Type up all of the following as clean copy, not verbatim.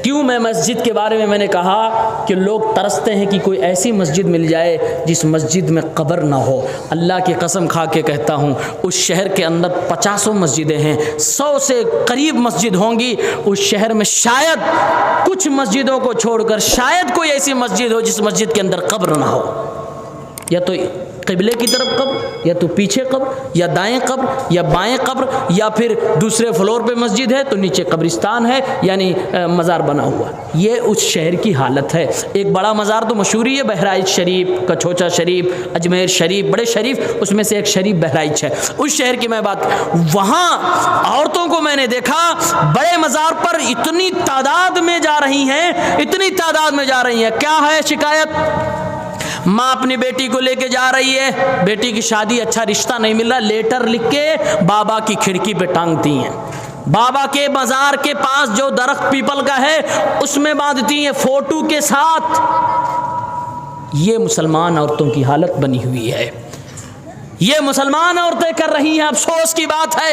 क्यों मैं मस्जिद के बारे में मैंने कहा कि लोग तरसते हैं कि कोई ऐसी मस्जिद मिल जाए जिस मस्जिद में कब्र ना हो। अल्लाह की कसम खा के कहता हूँ, उस शहर के अंदर 50 मस्जिदें हैं, 100 से करीब मस्जिद होंगी उस शहर में, शायद कुछ मस्जिदों को छोड़कर शायद कोई ऐसी मस्जिद हो जिस मस्जिद के अंदर कब्र ना हो। या तो क़िबले की तरफ कब्र, या तो पीछे कब्र, या दाएं कब्र, या बाएं कब्र, या फिर दूसरे फ्लोर पे मस्जिद है तो नीचे कब्रिस्तान है, यानी मज़ार बना हुआ। ये उस शहर की हालत है। एक बड़ा मज़ार तो मशहूर ही है, बहराइच शरीफ, कछोचा शरीफ, अजमेर शरीफ, बड़े शरीफ, उसमें से एक शरीफ बहराइच है। उस शहर की मैं बात, वहाँ औरतों को मैंने देखा बड़े मज़ार पर इतनी तादाद में जा रही हैं, इतनी तादाद में जा रही हैं। क्या है शिकायत? माँ अपनी बेटी को लेके जा रही है, बेटी की शादी, अच्छा रिश्ता नहीं मिल रहा, लेटर लिख के बाबा की खिड़की पे टांगती हैं। बाबा के मज़ार के पास जो दरख्त पीपल का है उसमें बांधती हैं फोटो के साथ। ये मुसलमान औरतों की हालत बनी हुई है, ये मुसलमान औरतें कर रही हैं। अफसोस की बात है।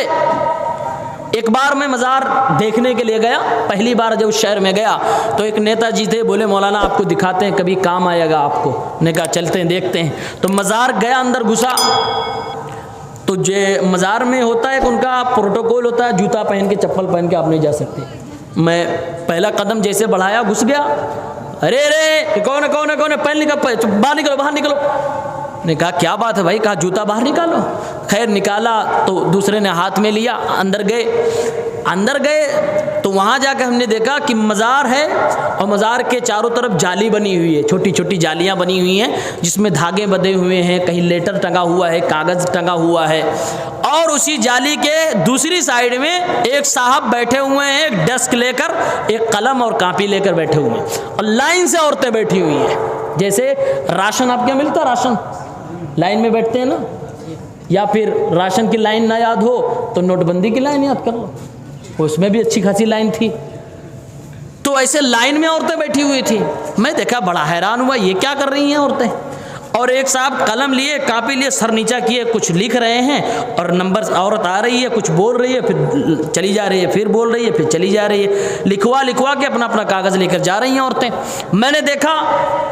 एक बार मैं मज़ार देखने के लिए गया, पहली बार जब उस शहर में गया तो एक नेताजी थे, बोले मौलाना आपको दिखाते हैं, कभी काम आएगा आपको। ने कहा चलते हैं देखते हैं। तो मज़ार गया, अंदर घुसा तो जे मज़ार में होता है कि उनका प्रोटोकॉल होता है, जूता पहन के चप्पल पहन के आप नहीं जा सकते। मैं पहला कदम जैसे बढ़ाया, घुस गया, अरे रे कौन है कौन है कौन है, पहन निकल, बाहर निकलो बाहर निकलो। ने कहा क्या बात है भाई? कहा जूता बाहर निकालो। खैर निकाला तो दूसरे ने हाथ में लिया, अंदर गए तो वहाँ जाकर हमने देखा कि मज़ार है और मज़ार के चारों तरफ जाली बनी हुई है, छोटी छोटी जालियाँ बनी हुई हैं जिसमें धागे बंधे हुए हैं, कहीं लेटर टंगा हुआ है, कागज़ टंगा हुआ है। और उसी जाली के दूसरी साइड में एक साहब बैठे हुए हैं, एक डेस्क लेकर, एक कलम और कापी लेकर बैठे हुए हैं, और लाइन से औरतें बैठी हुई हैं। जैसे राशन आपके यहाँ मिलता, राशन लाइन में बैठते हैं ना, या फिर राशन की लाइन ना याद हो तो नोटबंदी की लाइन याद कर लो, उसमें भी अच्छी खासी लाइन थी। तो ऐसे लाइन में औरतें बैठी हुई थी। मैं देखा, बड़ा हैरान हुआ, ये क्या कर रही हैं औरतें। और एक साहब कलम लिए, कापी लिए, सर नीचा किए, कुछ लिख रहे हैं, और नंबर, औरत आ रही है, कुछ बोल रही है, फिर चली जा रही है, फिर बोल रही है, फिर चली जा रही है, लिखवा के अपना अपना कागज़ लेकर जा रही हैं औरतें। मैंने देखा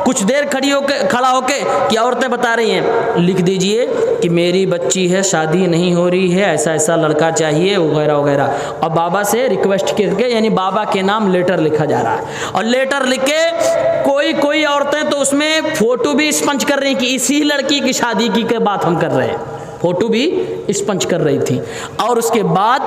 कुछ देर खड़ा होके कि औरतें बता रही हैं, लिख दीजिए कि मेरी बच्ची है, शादी नहीं हो रही है, ऐसा ऐसा लड़का चाहिए, वगैरह वगैरह, और बाबा से रिक्वेस्ट करके, यानी बाबा के नाम लेटर लिखा जा रहा है। और लेटर लिख के कोई औरतें तो उसमें फ़ोटो भी स्पंच कर रही कि इसी लड़की की शादी की बात हम कर रहे हैं, फोटो भी स्पंच कर रही थी। और उसके बाद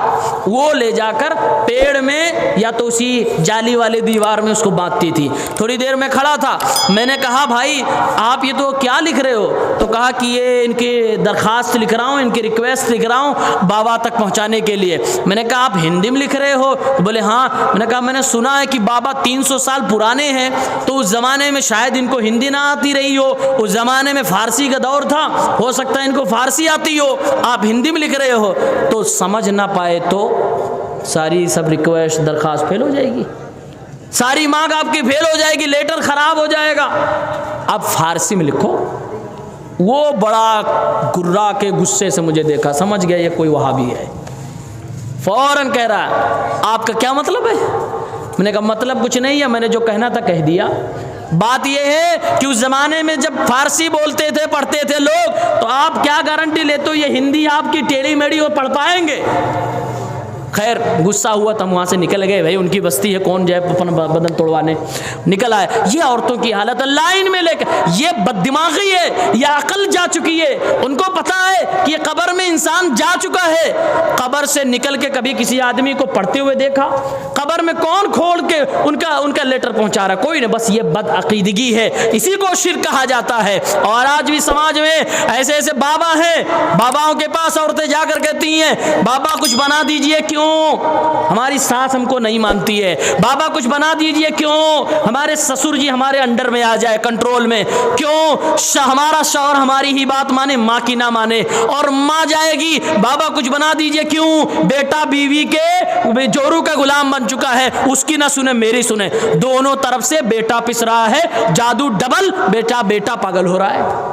वो ले जाकर पेड़ में या तो उसी जाली वाले दीवार में उसको बांधती थी। थोड़ी देर में खड़ा था, मैंने कहा भाई आप ये तो क्या लिख रहे हो? तो कहा कि ये इनकी दरख्वास्त लिख रहा हूँ, इनकी रिक्वेस्ट लिख रहा हूँ बाबा तक पहुँचाने के लिए। मैंने कहा आप हिंदी में लिख रहे हो? तो बोले हाँ। मैंने कहा मैंने सुना है कि बाबा 300 साल पुराने हैं, तो उस ज़माने में शायद इनको हिंदी ना आती रही हो, उस ज़माने में फ़ारसी का दौर था, हो सकता है इनको फ़ारसी आती हो, आप हिंदी में लिख रहे हो। तो समझ ना पाए तो सारी सब रिक्वेस्ट दरखास्त फेल हो जाएगी, सारी मांग आपकी फेल हो जाएगी, लेटर खराब हो जाएगा। आप फारसी में लिखो। वो बड़ा गुर्रा के गुस्से से मुझे देखा, समझ गया ये कोई वहाबी है। फौरन कह रहा है आपका क्या मतलब है? मैंने कहा मतलब कुछ नहीं है, मैंने जो कहना था कह दिया। बात यह है कि उस ज़माने में जब फारसी बोलते थे, पढ़ते थे लोग, तो आप क्या गारंटी लेते हो ये हिंदी आपकी टेढ़ी मेढ़ी और पढ़ पाएंगे? खैर गुस्सा हुआ तो हम वहाँ से निकल गए, भाई उनकी बस्ती है, कौन जाए अपना बदन तोड़वाने। निकल आए। ये औरतों की हालत है, लाइन में लेकर, ये बददिमागी है, ये अकल जा चुकी है। उनको पता है कि ये कब्र में इंसान जा चुका है। कब्र से निकल के कभी किसी आदमी को पढ़ते हुए देखा? कब्र में कौन खोल के उनका लेटर पहुँचा रहा? कोई नहीं, बस ये बदअकीदगी है, इसी को शिर्क कहा जाता है। और आज भी समाज में ऐसे ऐसे बाबा हैं, बाबाओं के पास औरतें जाकर कहती हैं बाबा कुछ बना दीजिए, क्यों हमारी सास हमको नहीं मानती है? बाबा कुछ बना दीजिए, क्यों हमारे ससुर जी हमारे अंडर में आ जाए, कंट्रोल में? क्यों हमारा शौहर हमारी ही बात माने, माँ की ना माने, और माँ जाएगी बाबा कुछ बना दीजिए, क्यों? बेटा बीवी के जोरू का गुलाम बन चुका है, उसकी ना सुने मेरी सुने। दोनों तरफ से बेटा पिस रहा है, जादू डबल, बेटा पागल हो रहा है।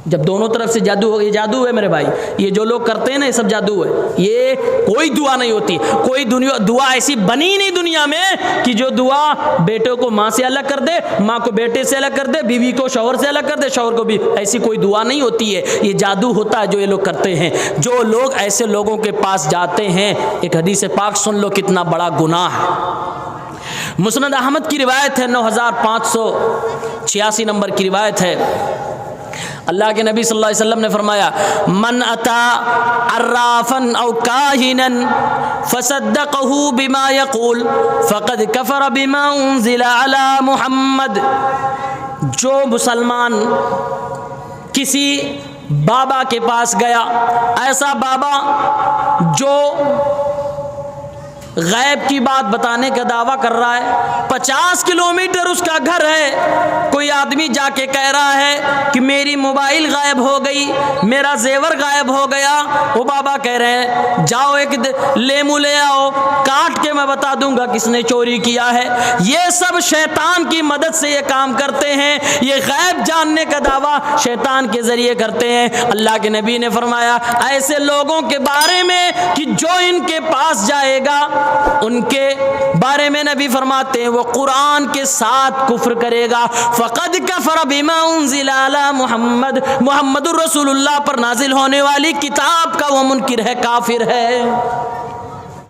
जब दोनों तरफ से जादू हो, ये जादू है मेरे भाई, ये जो लोग करते हैं ना ये सब जादू है। ये कोई दुआ नहीं होती, कोई दुआ ऐसी बनी नहीं दुनिया में कि जो दुआ बेटे को माँ से अलग कर दे, माँ को बेटे से अलग कर दे, बीवी को शौहर से अलग कर दे, शौहर को भी, ऐसी कोई दुआ नहीं होती है। ये जादू होता है जो ये लोग करते हैं। जो लोग ऐसे लोगों के पास जाते हैं, एक हदीस पाक सुन लो कितना बड़ा गुनाह है। मुस्नद अहमद की रिवायत है, 9586 नंबर की रिवायत है। अल्लाह के नबी सल्लल्लाहु अलैहि वसल्लम ने फरमाया, मन अता अर्राफन औ काहिनन फसद्दक़हु बिमा यक़ूल फ़क़द कफ़र बिमा उन्ज़िला अला मुहम्मद। जो मुसलमान किसी बाबा के पास गया, ऐसा बाबा जो गैब की बात बताने का दावा कर रहा है, 50 किलोमीटर उसका घर है, कोई आदमी जाके कह रहा है कि मेरी मोबाइल गायब हो गई, मेरा जेवर गायब हो गया, वो बाबा कह रहे हैं जाओ एक लेमू ले आओ, काट के मैं बता दूंगा किसने चोरी किया है। ये सब शैतान की मदद से ये काम करते हैं, ये गैब जानने का दावा शैतान के जरिए करते हैं। अल्लाह के नबी ने फरमाया ऐसे लोगों के बारे में कि जो इनके पास जाएगा उनके बारे में नबी फरमाते हैं वो कुरान के साथ कुफ्र करेगा। फ़क़द कफ़र बिमा उन्ज़िला अला मुहम्मद, मुहम्मदुर रसूलुल्लाह पर नाजिल होने वाली किताब का वो मुनकिर है, काफिर है।